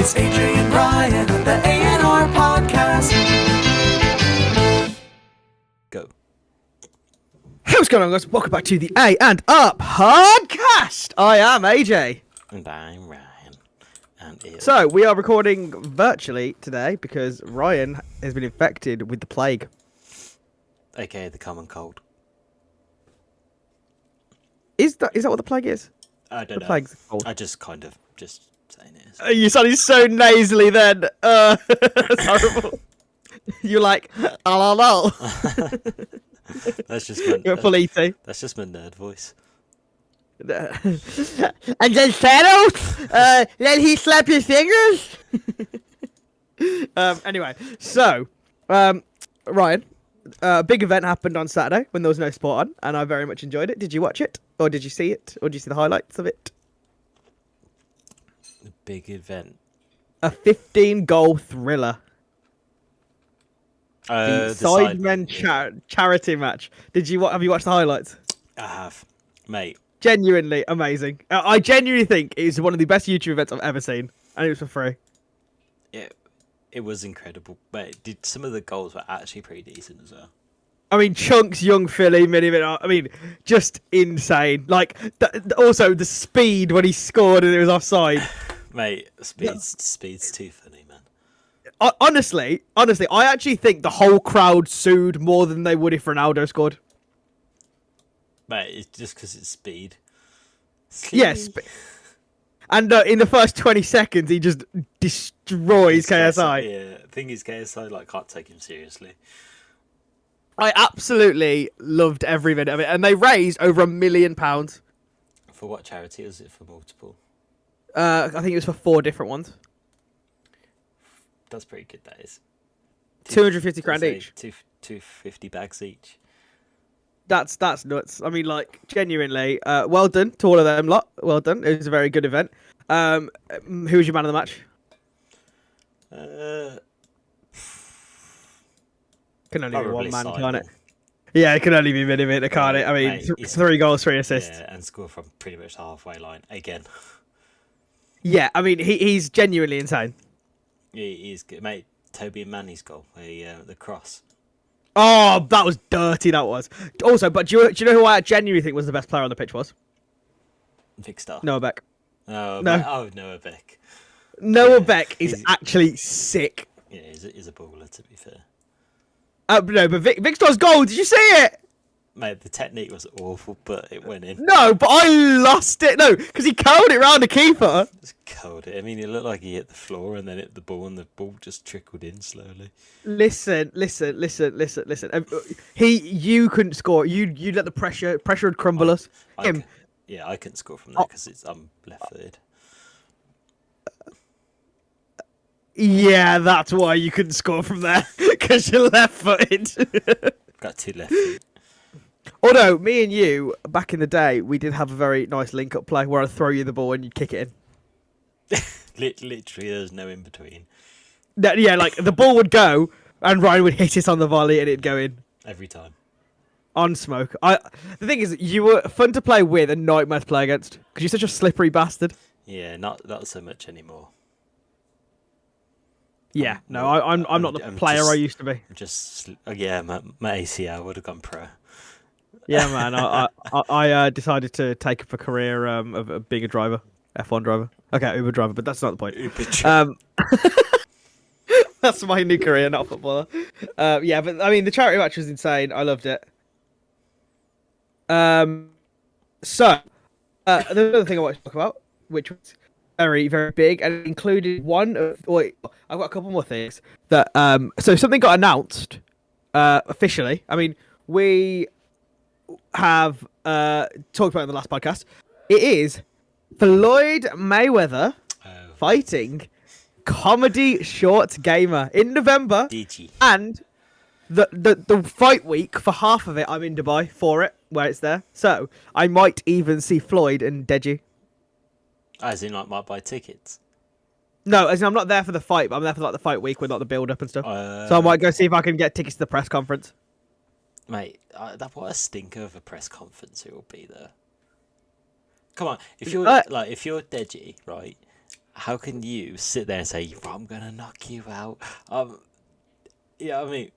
It's Ajay and Ryan on the AandRPodcast. Go. Hey, what's going on, guys? Welcome back to the AandRPodcast. I am AJ. And I'm Ryan. And So, we are recording virtually today because Ryan has been infected with the plague. aka the common cold. Is that what the plague is? I don't The know. plague's cold. I just kind of just saying it is. You sounded so nasally then. It's horrible. You're like, I don't know. That's just my, You're full ET. that's just my nerd voice. And then Thanos, then he slapped his fingers. Anyway, so, Ryan, a big event happened on Saturday when there was no sport on, and I very much enjoyed it. Did you watch it? Or did you see it? Or did you see the highlights of it? The big event. A 15-goal thriller. The Sidemen Charity match. Have you watched the highlights? I have, mate. Genuinely amazing. I genuinely think it is one of the best YouTube events I've ever seen, and it was for free. It was incredible. Mate, some of the goals were actually pretty decent as well. I mean, Chunks, Young Philly, I mean, just insane. Like, also the speed when he scored and it was offside. Mate, speed's too funny, man. Honestly, I actually think the whole crowd sued more than they would if Ronaldo scored. Mate, it's just because it's speed. Yes. And in the first 20 seconds, he just destroys KSI. Yeah, the thing is, KSI can't take him seriously. I absolutely loved every minute of it, and they raised over £1 million. For what charity was it? For multiple? I think it was for 4 different ones. That's pretty good. That is 250 grand each. 250 bags each. That's nuts. I mean, genuinely, well done to all of them lot. Well done. It was a very good event. Who was your man of the match? Can only be one man, can't it? Yeah, it can only be Mini, can't it? I mean, mate, 3 goals, 3 assists. Yeah, and score from pretty much the halfway line again. Yeah, I mean, he's genuinely insane. He's good, mate. Toby and Manny's goal, the cross. Oh, that was dirty. That was. Also, but do you know who I genuinely think was the best player on the pitch was? Big star. Noah Beck. Oh, no. Noah Beck. Noah Beck is actually sick. Yeah, he's a baller, to be fair. No, but Victor's goal, did you see it? Mate, the technique was awful, but it went in. No, but I lost it. No, because he curled it round the keeper. Just curled it. I mean, it looked like he hit the floor and then hit the ball, and the ball just trickled in slowly. Listen. You couldn't score. You let the pressure would crumble us. I couldn't score from that because I'm left-footed. Yeah, that's why you couldn't score from there, because you're left-footed. Got 2 left feet. Although, me and you, back in the day, we did have a very nice link-up play where I'd throw you the ball and you'd kick it in. Literally, there's no in-between. Yeah, the ball would go and Ryan would hit it on the volley and it'd go in. Every time. On smoke. The thing is, you were fun to play with and nightmare to play against, because you're such a slippery bastard. Yeah, not so much anymore. Yeah, I'm not the player I used to be. My ACL would have gone pro. Yeah, man. I decided to take up a career of being a driver, F1 driver. Okay, Uber driver, but that's not the point. That's my new career, not footballer. Yeah, but I mean, the charity match was insane. I loved it. So, the other thing I want to talk about, which was very, very big, and included I've got a couple more things that. So something got announced officially. I mean, we have talked about it in the last podcast. It is Floyd Mayweather fighting comedy short gamer in November. Deji. And the fight week for half of it, I'm in Dubai for it, where it's there. So I might even see Floyd and Deji. As in, might buy tickets. No, as in, I'm not there for the fight, but I'm there for the fight week with the build up and stuff. So I might go see if I can get tickets to the press conference. Mate, what a stinker of a press conference it will be there. Come on, if you're Deji, right, how can you sit there and say, I'm gonna knock you out? Yeah, I mean,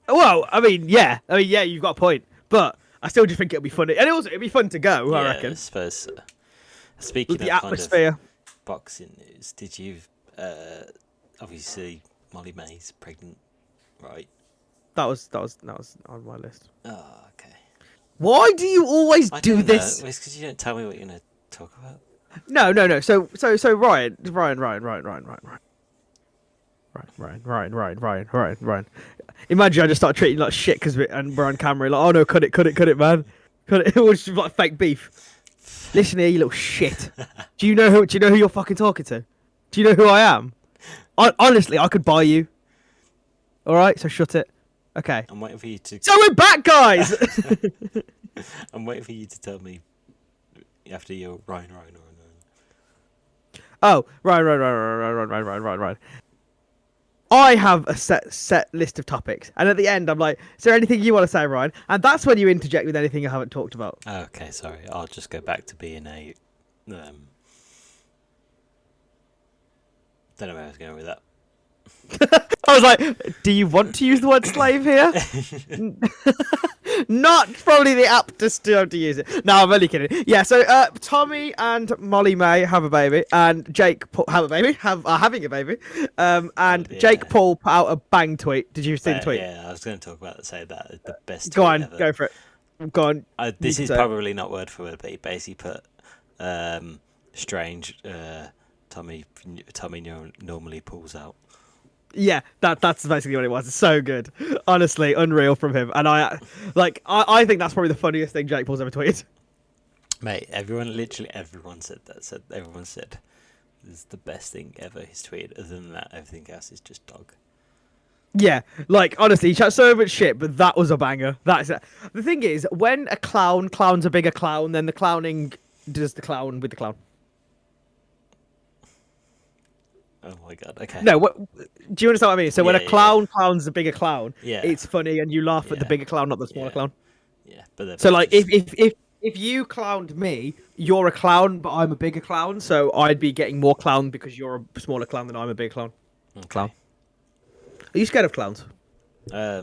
Well, yeah, you've got a point, but I still just think it'll be funny, and also it'll be fun to go. I reckon. I suppose. So. Speaking With the of atmosphere. kind of boxing news, did you obviously Molly Mae's pregnant, right? That was on my list. Oh, okay. Why do you always I do don't this? know. It's because you don't tell me what you're gonna talk about. No. So Ryan. Imagine I just start treating you like shit because we're on camera. Like, oh no, cut it, man. Cut it. It was just like fake beef. Listen here, you little shit. Do you know who you're fucking talking to? Do you know who I am? Honestly, I could buy you. All right, so shut it. Okay. I'm waiting for you to. So we're back, guys. I'm waiting for you to tell me after your Ryan. Oh, right. I have a set list of topics, and at the end, I'm like, "Is there anything you want to say, Ryan?" And that's when you interject with anything I haven't talked about. Okay, sorry. I'll just go back to being a. Don't know where I was going with that. I was like, "Do you want to use the word slave here?" Not probably the aptest to use it. No, I'm only kidding. Yeah, so Tommy and Molly Mae have a baby, and Jake Paul have a baby, are having a baby. And yeah. Jake Paul put out a bang tweet. Did you see the tweet? Yeah, I was going to talk about say that the best. Go on, ever. go for it. Go on. This is probably not word for word, but he basically put strange. Tommy normally pulls out. Yeah, that's basically what it was. It's so good, honestly, unreal from him. And I think that's probably the funniest thing Jake Paul's ever tweeted. Mate, literally everyone said that. Everyone said this is the best thing ever he's tweeted. Other than that, everything else is just dog. Yeah, like honestly, he chat so much shit, but that was a banger. That's it. The thing is, when a clown's a bigger clown, then the clowning does the clown with the clown. Oh my god. Okay. No, do you understand what I mean? So when a clown's a bigger clown, yeah, it's funny and you laugh at the bigger clown, not the smaller clown. Yeah, but so like if you clowned me, you're a clown, but I'm a bigger clown, so I'd be getting more clown because you're a smaller clown than I'm a big clown. Okay. Clown. Are you scared of clowns? Yeah.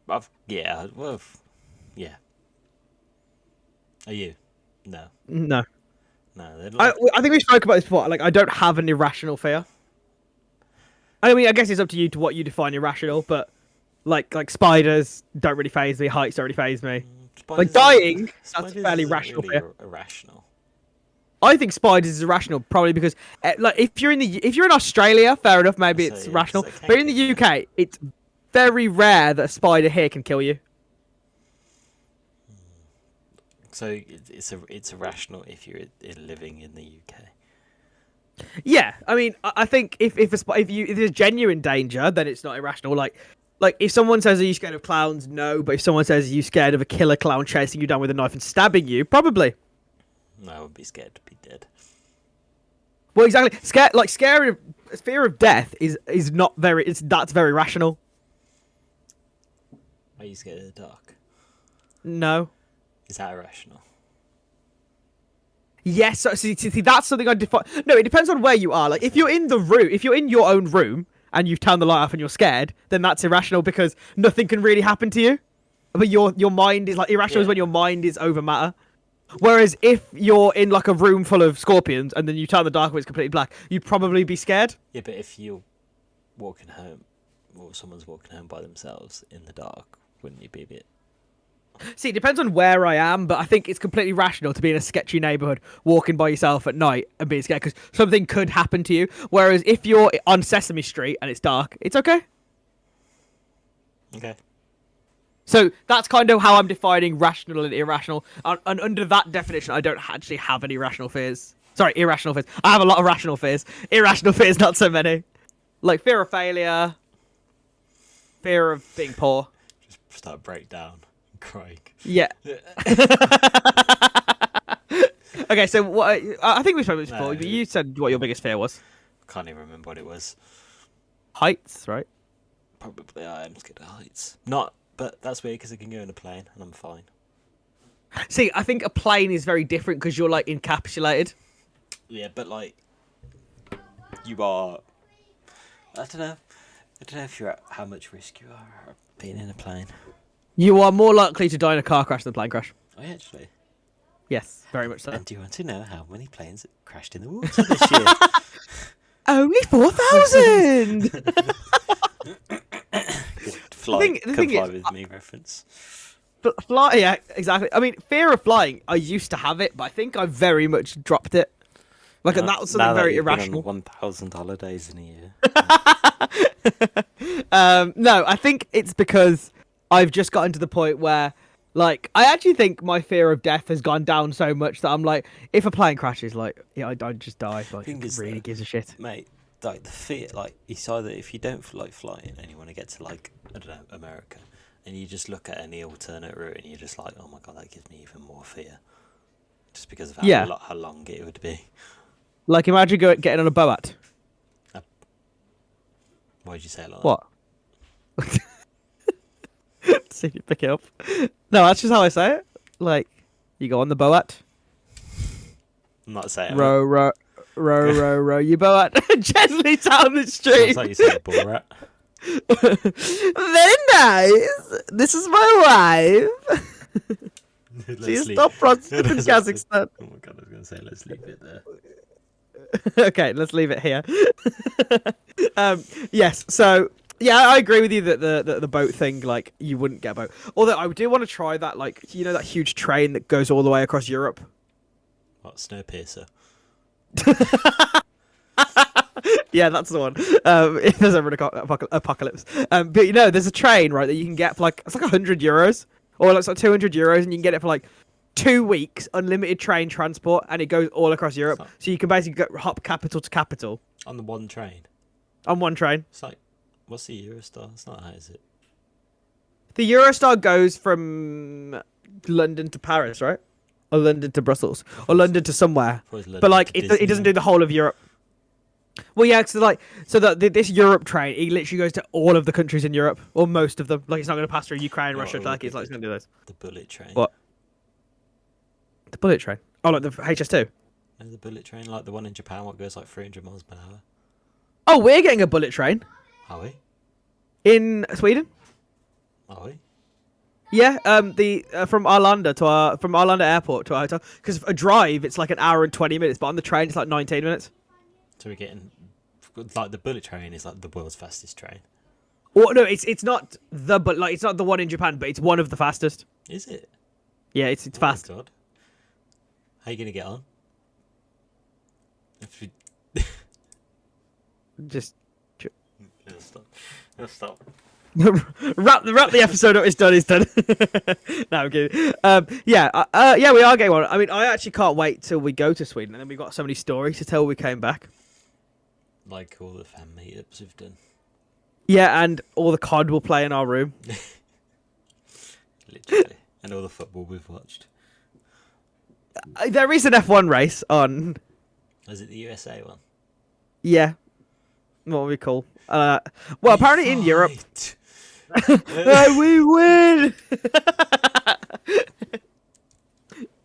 Well, yeah. Are you? No. No. No. I think we spoke about this before. Like, I don't have an irrational fear. I mean, I guess it's up to you to what you define irrational, but like spiders don't really faze me. Heights don't really faze me. Like dying, that's a fairly rational fear. Irrational. I think spiders is irrational, probably because like if you're in Australia, fair enough, maybe it's rational. But in the UK, it's very rare that a spider here can kill you. So it's irrational if you're living in the UK. Yeah, I mean, I think if there's genuine danger, then it's not irrational. Like if someone says, "Are you scared of clowns?" No, but if someone says, "Are you scared of a killer clown chasing you down with a knife and stabbing you?" Probably. No, I would be scared to be dead. Well, exactly. Fear of death is not very. That's very rational. Are you scared of the dark? No. Is that irrational? Yes. So, see, that's something I define. No, it depends on where you are. Like, if you're in the room, if you're in your own room and you've turned the light off and you're scared, then that's irrational because nothing can really happen to you. But your mind is like irrational is when your mind is over matter. Whereas if you're in like a room full of scorpions and then you turn the dark and it's completely black, you'd probably be scared. Yeah, but if you're walking home or someone's walking home by themselves in the dark, wouldn't you be a bit? See, it depends on where I am, but I think it's completely rational to be in a sketchy neighborhood, walking by yourself at night and being scared because something could happen to you. Whereas if you're on Sesame Street and it's dark, it's okay. Okay. So that's kind of how I'm defining rational and irrational. And under that definition, I don't actually have any rational fears. Sorry, irrational fears. I have a lot of rational fears. Irrational fears, not so many. Like fear of failure, fear of being poor. Just start break down. Crying. Yeah. Okay, so what? I think we spoke about this before. But you said what your biggest fear was. I can't even remember what it was. Heights, right? Probably I am scared of heights. Not, but that's weird because I can go in a plane and I'm fine. See, I think a plane is very different because you're like encapsulated. Yeah, but like you are. I don't know. I don't know if you're at how much risk you are being in a plane. You are more likely to die in a car crash than a plane crash. Oh, actually. Yes, very much so. And do you want to know how many planes crashed in the water this year? Only 4,000. Fly, the thing comply is, with me reference. Yeah, exactly. I mean, fear of flying. I used to have it, but I think I very much dropped it. Like, and that was something very irrational. 1,000 holidays in a year. No, I think it's because I've just gotten to the point where, like, I actually think my fear of death has gone down so much that I'm like, if a plane crashes, like, yeah, I'd just die. Like, Thing is, really gives a shit, mate. Like the fear, like it's either if you don't like flying and you want to get to like I don't know America, and you just look at any alternate route and you're just like, oh my god, that gives me even more fear, just because of how long it would be. Like, imagine getting on a boat. Why'd you say it like what? See if you pick it up. No, that's just how I say it. Like, you go on the boat. that? I'm not saying Row, you boat gently down the street. Sounds like you said Borat. Very nice. This is my wife. She's stop prostitute in Kazakhstan. Oh my god, I was going to say let's leave it there. Okay, let's leave it here. Yes, so yeah, I agree with you that the boat thing, like, you wouldn't get a boat. Although I do want to try that, like, you know, that huge train that goes all the way across Europe. What, Snowpiercer? Yeah, that's the one. If there's ever an apocalypse. But you know, there's a train, right, that you can get for like, it's like €100, or it's like €200, and you can get it for like 2 weeks, unlimited train transport, and it goes all across Europe. So you can basically hop capital to capital On the one train? on one train. It's like, what's the Eurostar? It's not that, is it? The Eurostar goes from London to Paris, right? Or London to Brussels, or London to somewhere. But like, it doesn't do the whole of Europe. Well, yeah, so this Europe train, it literally goes to all of the countries in Europe, or most of them. Like, it's not going to pass through Ukraine, Russia, Turkey. It's like, it's going to do those. The bullet train. What? The bullet train? Oh, like the HS2? No, the bullet train, like the one in Japan, what goes like 300 miles per hour. Oh, we're getting a bullet train. Are we? In Sweden? Are we? Yeah, from Arlanda airport to our hotel. Because a drive, it's like an hour and 20 minutes, but on the train, it's like 19 minutes. So we're getting, like, the bullet train is like the world's fastest train. Well, no, it's not it's not the one in Japan, but it's one of the fastest. Is it? Yeah, it's Oh fast. my God. How are you gonna get on? If we... Just Let's stop. wrap the episode up. It's done. No, I'm kidding. Yeah, we are getting one. I mean, I actually can't wait till we go to Sweden, and then we've got so many stories to tell when we came back. Like all the fan meetups we've done. Yeah, and all the COD we'll play in our room. Literally. And all the football we've watched. There is an F1 race on. Was it the USA one? Yeah. What would we call? Well, apparently in Europe. We win.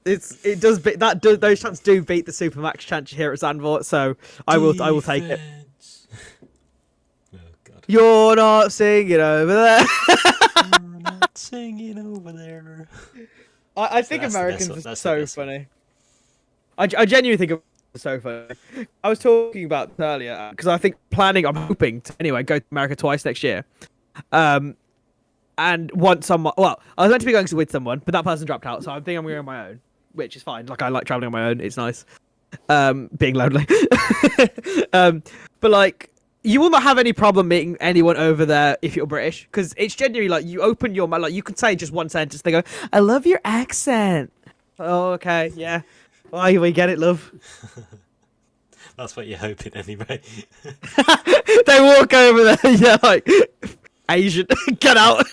Those chants do beat the Supermax chant here at Zandvoort, so I will take it. Oh God. You're not singing over there. You're not singing over there. I think Americans are so funny. I genuinely think it's so funny. I was talking about this earlier because I'm hoping to anyway go to America twice next year. And once I was meant to be going with someone, but that person dropped out, so I think I'm going on my own, which is fine. Like, I like traveling on my own; it's nice. Being lonely. But like, you will not have any problem meeting anyone over there if you're British, because it's genuinely like you open your mouth, like you can say just one sentence, they go, "I love your accent." Oh, okay, yeah. Why we get it, love. That's what you're hoping anyway. They walk over there, yeah, like Asian, get out.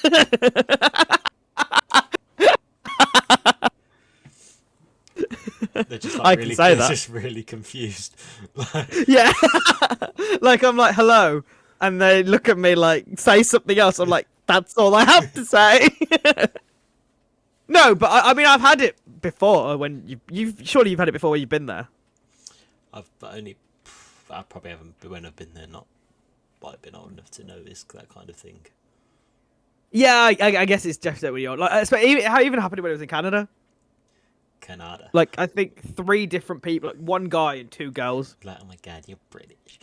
They're just like just really confused. Yeah. Like, I'm like, hello, and they look at me like, say something else. I'm like, that's all I have to say. No, but I mean, I've had it before. When you've surely you've had it before when you've been there. I probably haven't when I've been there. Not like been old enough to notice that kind of thing. Yeah, I guess it's definitely when you're like. How even happened when it was in Canada. Canada. Like I think 3 different people, like 1 guy and 2 girls. Like, oh my god, you're British.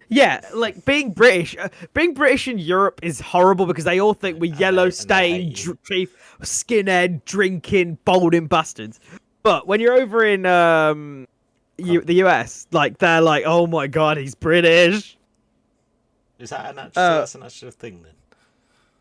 Yeah, like being British in Europe is horrible because they all think we're yellow stained, skinhead, drinking, balding bastards. But when you're over in the US, like they're like, oh my god, he's British. Is that that's an actual thing then?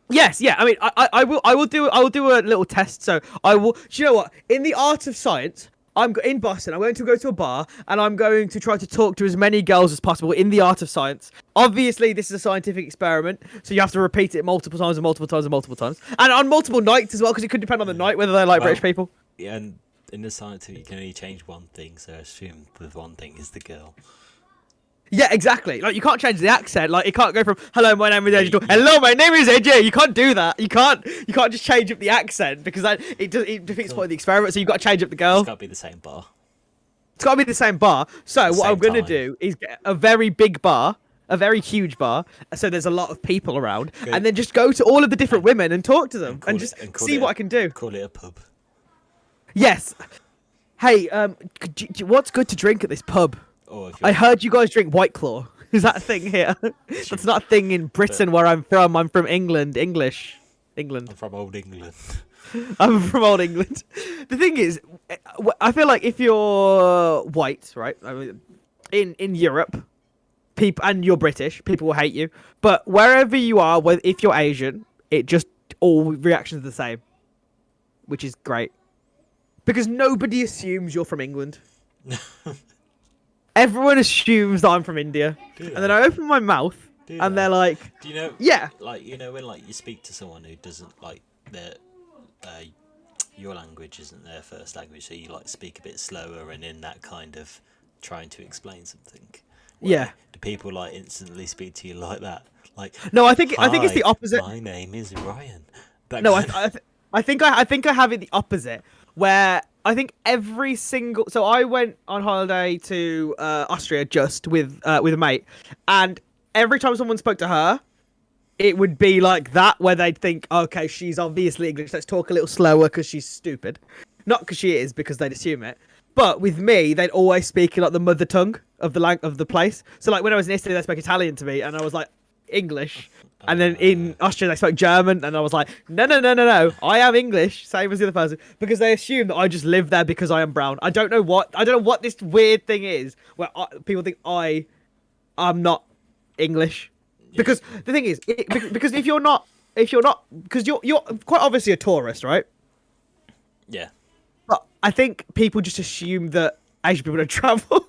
Yes, yeah. I mean, I will do a little test. So I will. Do you know what? In the art of science, I'm in Boston. I'm going to go to a bar and I'm going to try to talk to as many girls as possible in the art of science. Obviously, this is a scientific experiment, so you have to repeat it multiple times and multiple times and multiple times, and on multiple nights as well, because it could depend on the night whether they like British people. Yeah, and in the science, you can only change one thing, so I assume the one thing is the girl. Yeah, exactly. Like you can't change the accent. Like it can't go from "Hello, my name is Deji" to "Hello, my name is AJ." You can't do that. You can't just change up the accent because it defeats the point of the experiment. So you've got to change up the girl. It's got to be the same bar. It's got to be the same bar. So what I'm gonna do is get a very big bar, a very huge bar, so there's a lot of people around, and then just go to all of the different women and talk to them and just see what I can do. Call it a pub. Yes. Hey, what's good to drink at this pub? I heard you guys drink White Claw. Is that a thing here? That's not a thing in Britain where I'm from. I'm from England. England. I'm from Old England. I'm from Old England. The thing is, I feel like if you're white, right? I mean, in Europe, people and you're British, people will hate you. But wherever you are, if you're Asian, it just all reactions are the same, which is great because nobody assumes you're from England. Everyone assumes that I'm from India, and then I open my mouth, and they're like, "Do you know?" Yeah, like when you speak to someone who doesn't like your language isn't their first language, so you like speak a bit slower and in that kind of trying to explain something. Yeah. Do people like instantly speak to you like that? Like no, I think it's the opposite. My name is Ryan. I think I have it the opposite, where I think every single. So I went on holiday to Austria just with a mate, and every time someone spoke to her, it would be like that, where they'd think, okay, she's obviously English. Let's talk a little slower because she's stupid, not because she is, because they'd assume it. But with me, they'd always speak in like the mother tongue of the place. So like when I was in Italy, they spoke Italian to me, and I was like English. And then in Austria, they spoke German, and I was like, no, I am English, same as the other person, because they assume that I just live there because I am brown. I don't know what this weird thing is where people think I'm not English, because the thing is, because if you're not, because you're quite obviously a tourist, right? Yeah. But I think people just assume that Asian people don't travel.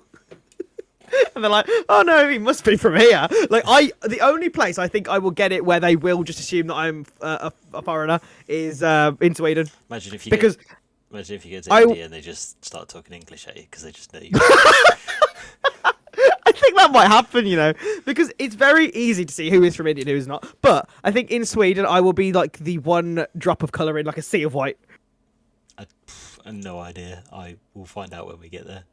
And they're like, oh no, he must be from here. Like the only place I think I will get it where they will just assume that I'm a foreigner is in Sweden. Imagine if you go to India and they just start talking English at you because they just know you. I think that might happen, because it's very easy to see who is from India and who is not. But I think in Sweden I will be like the one drop of colour in like a sea of white. I have no idea. I will find out when we get there.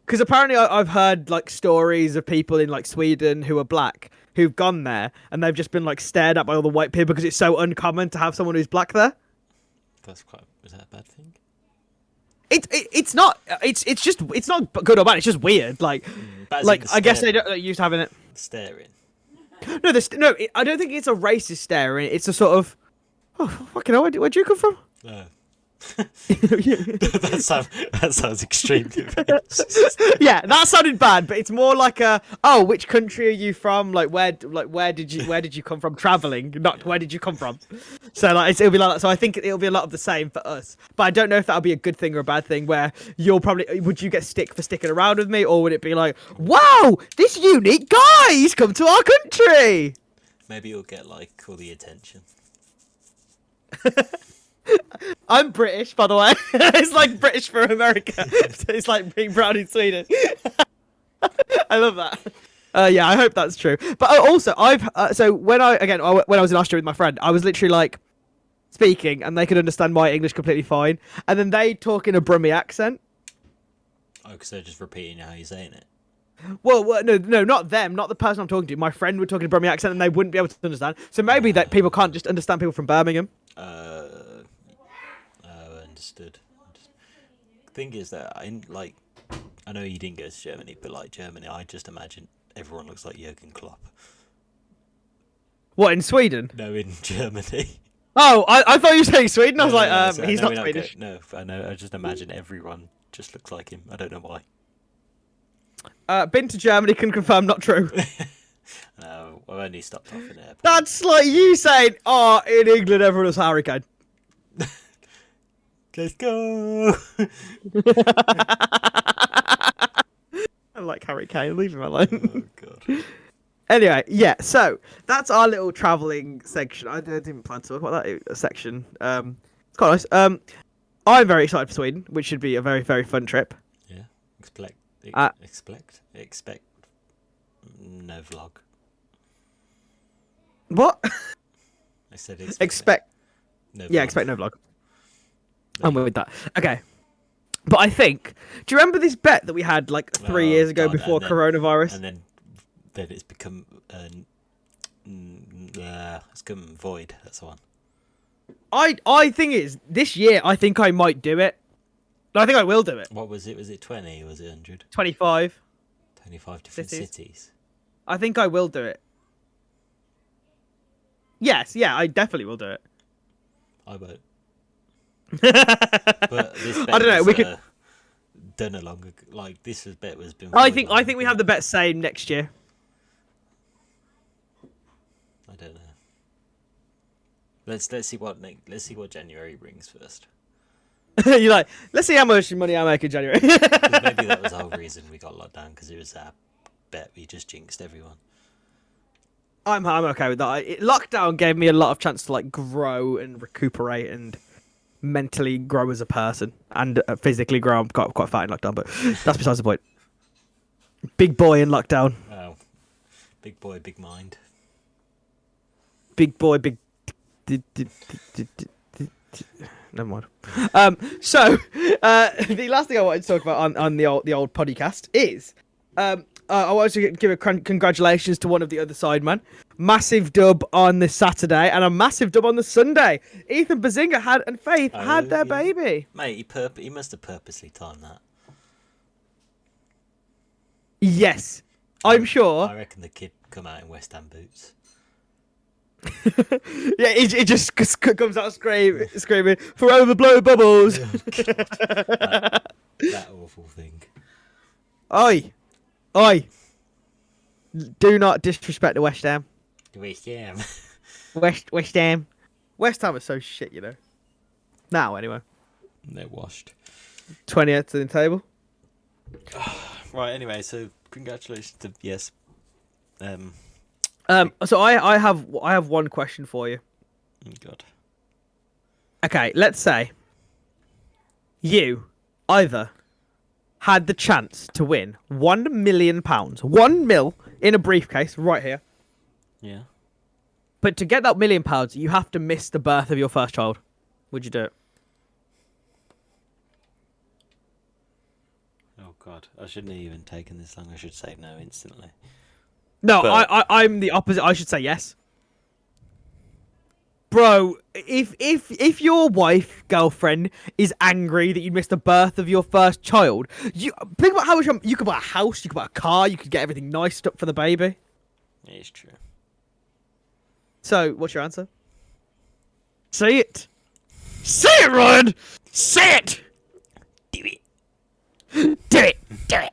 Because apparently I've heard like stories of people in like Sweden who are black who've gone there and they've just been like stared at by all the white people because it's so uncommon to have someone who's black there. Is that a bad thing? It's not. It's not good or bad. It's just weird. Like I guess they don't used to having it. Staring. No, I don't think it's a racist staring. It's a sort of, oh fucking hell, where'd you come from? No. that sounds extremely racist. Yeah, that sounded bad, but it's more like which country are you from? Like where did you come from traveling? Not where did you come from? So like it'll be like that. So I think it'll be a lot of the same for us. But I don't know if that'll be a good thing or a bad thing. Where would you get stick for sticking around with me, or would it be like, wow, this unique guy, he's come to our country? Maybe you'll get like all the attention. I'm British, by the way. It's like British for America. So it's like being brown in Sweden. I love that. Yeah, I hope that's true. But also, so when I was in Austria with my friend, I was literally like, speaking, and they could understand my English completely fine, and then they talk in a Brummie accent. Oh, because they're just repeating how you're saying it. Well, no, not them, not the person I'm talking to. My friend would talk in a Brummie accent, and they wouldn't be able to understand. So maybe that people can't just understand people from Birmingham. Understood. Thing is that I know you didn't go to Germany, but like Germany, I just imagine everyone looks like Jurgen Klopp. What, in Sweden? No, in Germany. Oh, I thought you were saying Sweden. I was So he's no, not Swedish. No, I know. I just imagine everyone just looks like him. I don't know why. Been to Germany, can confirm not true. No, I've only stopped off in airport. That's like you saying, oh, in England everyone was Harry Kane. Let's go. I like Harry Kane, leave him alone. Oh god. Anyway, yeah, so that's our little travelling section. I didn't plan to talk about that section. It's quite nice. I'm very excited for Sweden, which should be a very, very fun trip. Yeah. Expect no vlog. What? I said Expect. No Yeah, vlog. expect no vlog. I'm with that. Okay. But I think, do you remember this bet that we had like 3 years ago before coronavirus? And then it's become it's become void. That's the one. I think it's this year. I think I might do it. I think I will do it. What was it? Was it 20 or was it 100? 25. 25 different cities. I think I will do it. Yes, yeah, I definitely will do it. I won't. But this bet I don't know. was, We could done along. Like this bet was been. I think we have the bet same next year. I don't know. Let's see what January brings first. You're like, let's see how much money I make in January. 'Cause maybe that was the whole reason we got locked down, because it was that bet we just jinxed everyone. I'm okay with that. Lockdown gave me a lot of chance to like grow and recuperate and mentally grow as a person and physically grow. I'm quite fat in lockdown, but that's besides the point. Big boy in lockdown. Oh, big boy, big mind. Big boy, big. Never mind. So the last thing I wanted to talk about on the old podcast is I wanted to give a congratulations to one of the other Sidemen. Massive dub on the Saturday and a massive dub on the Sunday. Ethan Bazinga and Faith had their baby. Mate, he must have purposely timed that. Yes, I'm sure. I reckon the kid come out in West Ham boots. Yeah, he just comes out screaming, "Forever blow bubbles!" That awful thing. Oi! Do not disrespect the West Ham. West Ham. West Ham. West Ham is so shit, you know. Now, anyway. They're washed. 20th to the table. Right. Anyway, so congratulations to yes. So I have one question for you. Oh God. Okay, let's say you either had the chance to win £1 million, £1 mil in a briefcase right here, Yeah. but to get that £1 million, you have to miss the birth of your first child. Would you do it? Oh God, I shouldn't have even taken this long. I should say no instantly. No, But- I'm the opposite. I should say yes. Bro, if your wife, girlfriend, is angry that you missed the birth of your first child, you think about how much you could buy a house, you could buy a car, you could get everything niced up for the baby. It's true. So, what's your answer? Say it. Say it, Ryan! Say it! Do it. Do it! Do it!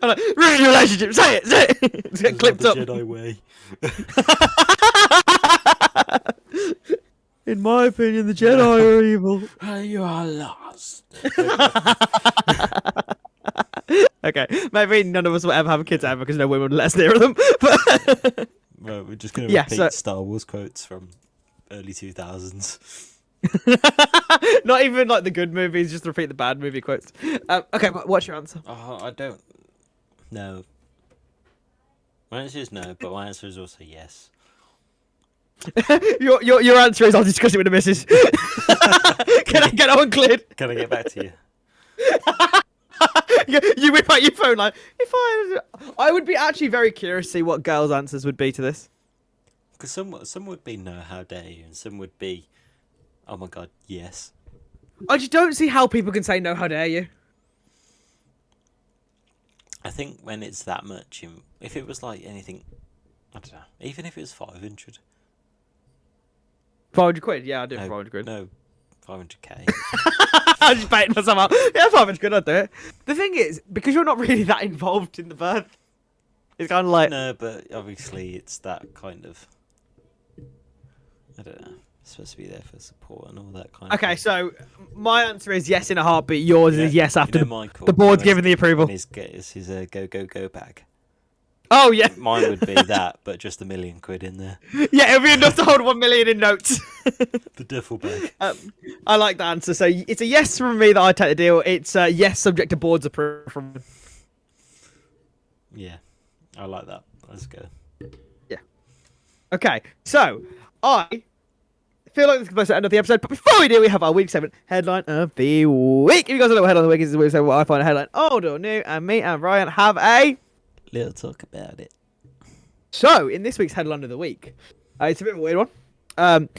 I'm like, ruin your relationship. Say it. Say it. It's get clipped up. Jedi way. In my opinion, the Jedi are evil. You are lost. Okay, maybe none of us will ever have kids ever because no women would let us near them. But Well, we're just going to Yeah, repeat so- Star Wars quotes from early 2000s. not even like the good movies, just repeat the bad movie quotes. Okay, but what's your answer? Oh, I don't know. My answer is no, but my answer is also yes. Your answer is I'll discuss it with the missus. Can I get that one cleared? Can I get back to you? You whip out your phone like, I would be actually very curious to see what girls' answers would be to this. Because some would be no, how dare you, and some would be, oh my god, yes. I just don't see how people can say no, how dare you. I think when it's that much, if it was like anything, I don't know, even if it was 500. 500 quid? Yeah, I'd do it No, for 500 quid. No, 500k. I'm just baiting myself out. Yeah, 500 quid, I'd do it. The thing is, because you're not really that involved in the birth, it's kind of like... No, but obviously it's that kind of, I don't know, it's supposed to be there for support and all that kind of Okay, thing. so my answer is yes in a heartbeat. Yours is yes after Michael, the board's given the approval. His go bag. Oh, yeah. Mine would be that, but just £1 million in there. Yeah, it'll be enough to hold 1 million in notes. The duffel bag. I like the answer. So it's a yes from me that I take the deal. It's a yes subject to board's approval from... Yeah, I like that. Let's go. Yeah. Okay, so I feel like this is close to the end of the episode, but before we do, we have our week 7 headline of the week. If you guys don't know what headline of the week is, we say what I find a headline old or new, and me and Ryan have a Little talk about it. So, in this week's headline of the week, it's a bit of a weird one.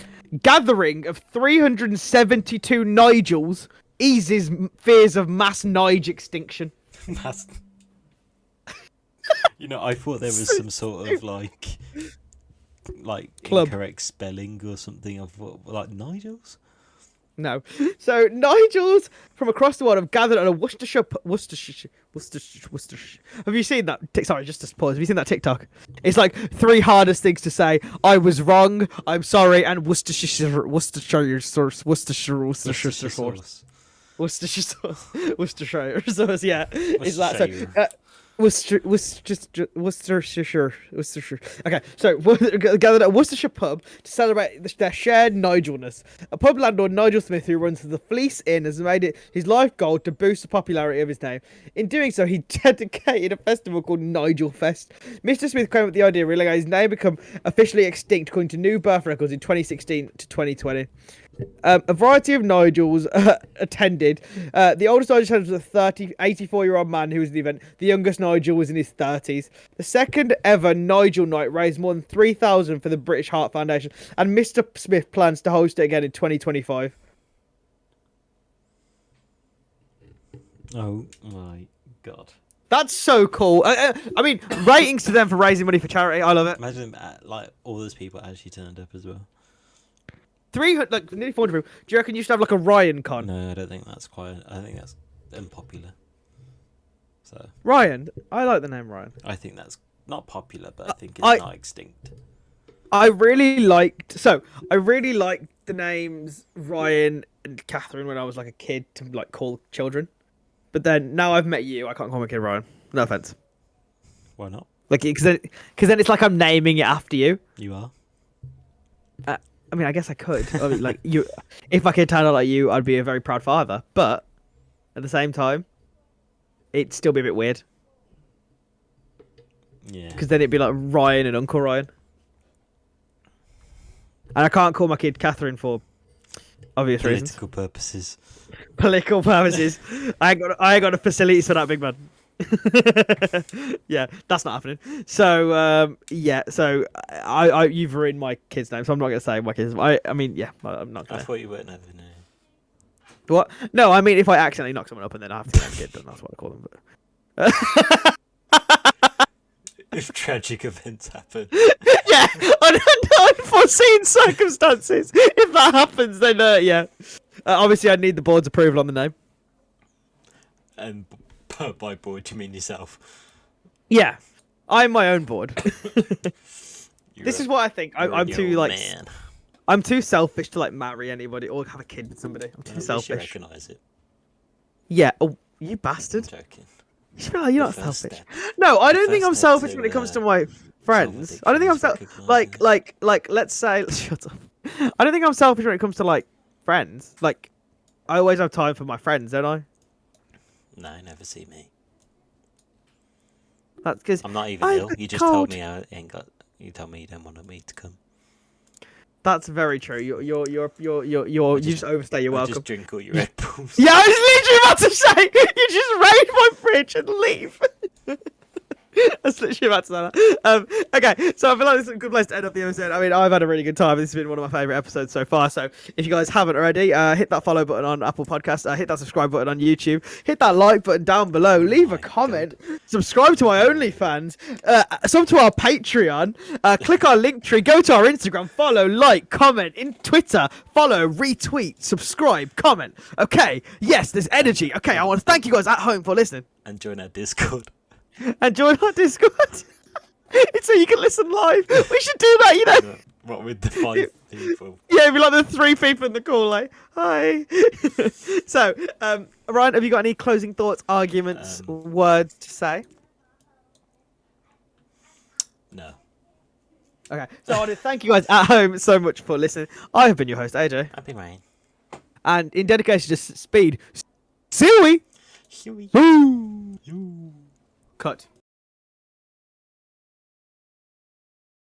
Gathering of 372 Nigels eases fears of mass Nige extinction. You know, I thought there was some sort of like Club. incorrect spelling or something of like Nigels. No. So, Nigels from across the world have gathered at a Worcestershire. Have you seen that? Sorry, just to pause. Have you seen that TikTok? It's like 3 hardest things to say. I was wrong. I'm sorry. And Worcestershire sauce. Yeah. It's that. So, Worcestershire. Okay, so gathered at a Worcestershire pub to celebrate their shared Nigelness. A pub landlord, Nigel Smith, who runs the Fleece Inn, has made it his life goal to boost the popularity of his name. In doing so, he dedicated a festival called Nigel Fest. Mr. Smith came up with the idea, realising his name become officially extinct according to new birth records in 2016 to 2020. A variety of Nigels attended. The oldest Nigel was a 84-year-old man who was at the event. The youngest Nigel was in his 30s. The second ever Nigel night raised more than 3,000 for the British Heart Foundation, and Mr. Smith plans to host it again in 2025. Oh my god. That's so cool. I mean, ratings to them for raising money for charity. I love it. Imagine like all those people actually turned up as well. 300, like nearly 400 people. Do you reckon you should have like a Ryan con? No, I don't think that's quite. I think that's unpopular. So Ryan, I like the name Ryan. I think that's not popular, but I think it's not extinct. I really liked the names Ryan and Catherine when I was like a kid to like call children. But then now I've met you, I can't call my kid Ryan. No offense. Why not? Like, because then it's like I'm naming it after you. You are. I mean, I guess I could. I mean, like you, if my kid turned out like you, I'd be a very proud father. But at the same time, it'd still be a bit weird. Yeah. Because then it'd be like Ryan and Uncle Ryan. And I can't call my kid Catherine for obvious reasons. Political purposes. I ain't got the facilities for that, big man. Yeah, that's not happening. So yeah, so I you've ruined my kid's name, so I'm not gonna say my kid's. I mean, yeah, I'm not gonna. I thought you weren't having a. What? No, I mean if I accidentally knock someone up and then I have to name a kid, then that's what I call them. But... If tragic events happen. Yeah, under unforeseen circumstances. If that happens, then yeah. Obviously, I need the board's approval on the name. And by board, you mean yourself? Yeah, I'm my own board. This is what I think. I'm too like. Man. I'm too selfish to like marry anybody or have a kid with somebody. I'm too selfish. You recognise it. Yeah. Oh, you bastard. I'm joking. You're not selfish. No, I don't think I'm selfish when it comes to my friends. I don't think I'm selfish. Like, let's say, shut up. I don't think I'm selfish when it comes to like friends. Like, I always have time for my friends, don't I? No, never see me. That's because I'm not even ill. You just told me I ain't got. You told me you don't want me to come. That's very true. You just overstay your I'll welcome. just drink all your Red Bulls. Yeah, I was literally about to say you just raid my fridge and leave. That's literally about to say that. Okay, so I feel like this is a good place to end up the episode. I mean, I've had a really good time. This has been one of my favourite episodes so far. So if you guys haven't already, hit that follow button on Apple Podcasts, hit that subscribe button on YouTube, hit that like button down below, leave a comment, subscribe to my OnlyFans, sub to our Patreon, click our link tree, go to our Instagram, follow, like, comment, in Twitter, follow, retweet, subscribe, comment. Okay, yes, there's energy. Okay, I want to thank you guys at home for listening. And join our Discord. And join our Discord. It's so you can listen live. We should do that, you know. What with the 5 people? Yeah, it'd be like the 3 people in the call, like, hi. So, Ryan, have you got any closing thoughts, arguments, words to say? No. Okay, so I want to thank you guys at home so much for listening. I have been your host, AJ. I've been Ryan. And in dedication to speed, Sewwwyyy. Huey. Cut.